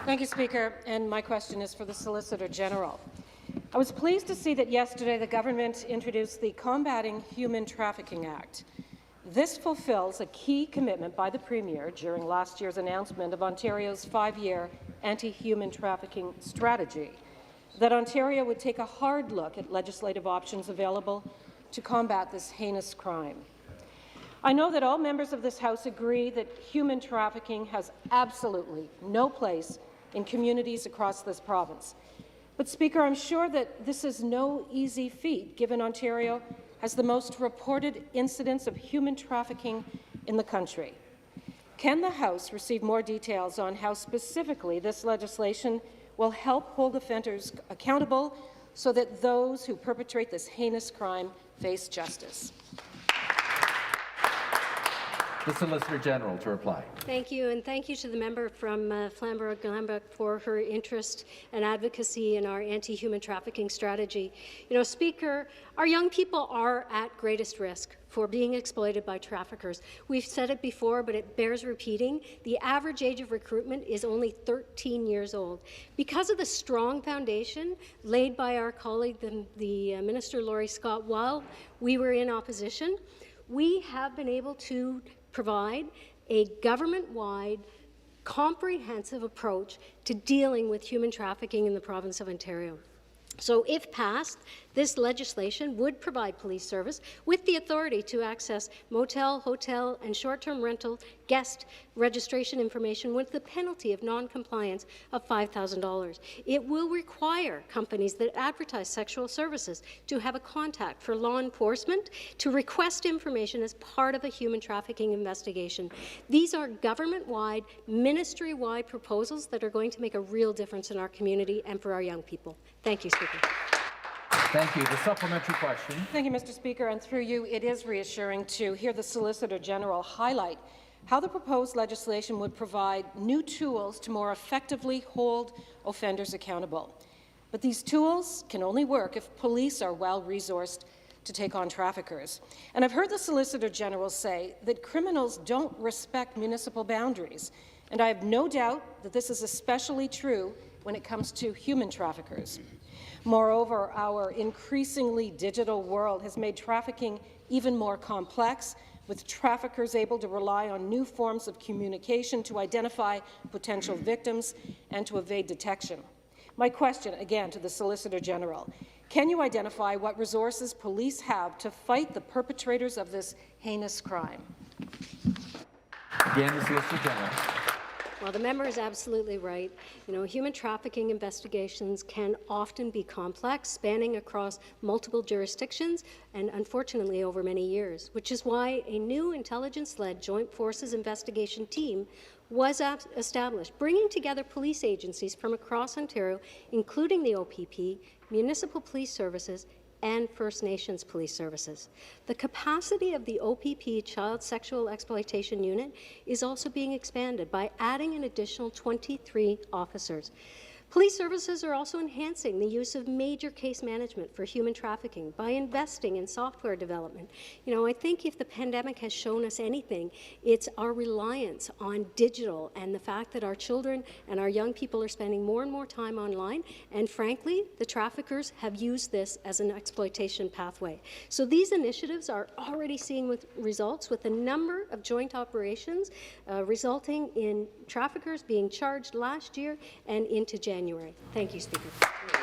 Thank you, Speaker. And my question is for the Solicitor General. I was pleased to see that yesterday the government introduced the Combating Human Trafficking Act. This fulfills a key commitment by the Premier during last year's announcement of Ontario's 5-year anti-human trafficking strategy, that Ontario would take a hard look at legislative options available to combat this heinous crime. I know that all members of this House agree that human trafficking has absolutely no place in communities across this province. But, Speaker, I'm sure that this is no easy feat, given Ontario has the most reported incidents of human trafficking in the country. Can the House receive more details on how specifically this legislation will help hold offenders accountable so that those who perpetrate this heinous crime face justice? The Solicitor General to reply. Thank you, and thank you to the member from Flamborough-Glanbrook for her interest and advocacy in our anti-human trafficking strategy. You know, Speaker, our young people are at greatest risk for being exploited by traffickers. We've said it before, but it bears repeating. The average age of recruitment is only 13 years old. Because of the strong foundation laid by our colleague, the Minister Laurie Scott, while we were in opposition, we have been able to provide a government-wide, comprehensive approach to dealing with human trafficking in the province of Ontario. So, if passed, this legislation would provide police service with the authority to access motel, hotel, and short-term rental guest registration information with the penalty of non-compliance of $5,000. It will require companies that advertise sexual services to have a contact for law enforcement to request information as part of a human trafficking investigation. These are government-wide, ministry-wide proposals that are going to make a real difference in our community and for our young people. Thank you, Speaker. Thank you. The supplementary question. Thank you, Mr. Speaker. And through you, it is reassuring to hear the Solicitor General highlight how the proposed legislation would provide new tools to more effectively hold offenders accountable. But these tools can only work if police are well-resourced to take on traffickers. And I've heard the Solicitor General say that criminals don't respect municipal boundaries, and I have no doubt that this is especially true when it comes to human traffickers. Moreover, our increasingly digital world has made trafficking even more complex, with traffickers able to rely on new forms of communication to identify potential victims and to evade detection. My question, again, to the Solicitor General, can you identify what resources police have to fight the perpetrators of this heinous crime? Again, the Solicitor General. Well, the member is absolutely right. You know, human trafficking investigations can often be complex, spanning across multiple jurisdictions and, unfortunately, over many years, which is why a new intelligence-led Joint Forces investigation team was established, bringing together police agencies from across Ontario, including the OPP, municipal police services, and First Nations police services. The capacity of the OPP Child Sexual Exploitation Unit is also being expanded by adding an additional 23 officers. Police services are also enhancing the use of major case management for human trafficking by investing in software development. You know, I think if the pandemic has shown us anything, it's our reliance on digital and the fact that our children and our young people are spending more and more time online, and frankly, the traffickers have used this as an exploitation pathway. So these initiatives are already seeing results with a number of joint operations resulting in traffickers being charged last year and into January. Thank you, Speaker.